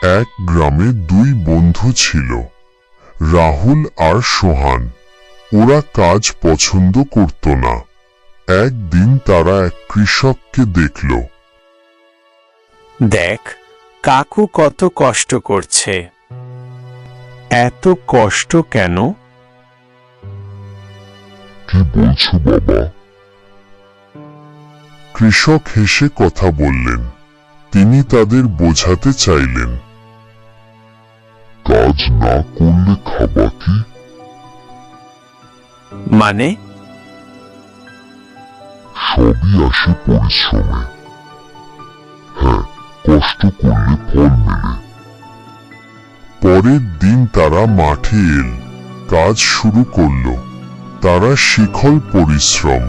এক গ্রামে দুই বন্ধু ছিল, রাহুল আর সোহান। ওরা কাজ পছন্দ করত না। একদিন তারা এক কৃষককে দেখল। দেখ, কাকু কত কষ্ট করছে। এত কষ্ট কেন? কি বলছো বাবা? কৃষক হেসে কথা বললেন। তিনি তাদের বোঝাতে চাইলেন, কাজ না করলে খাবা কি? মানে? সবই আসে পরিশ্রমে। হ্যাঁ, কষ্ট করলে ফল মেলে। পরের দিন তারা মাঠে এল, কাজ শুরু করল। তারা শিখল পরিশ্রম।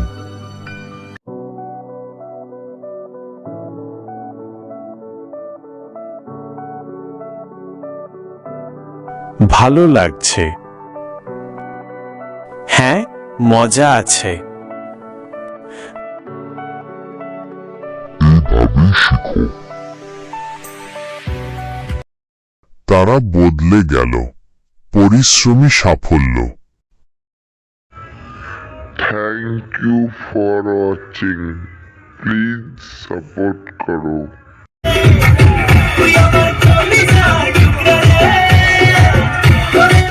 ভালো লাগছে। হ্যাঁ, মজা আছে। এইভাবেই শিখো। তারা বদলে গেল। পরিশ্রমী সাফল্য। Thank you for watching. Please support करो।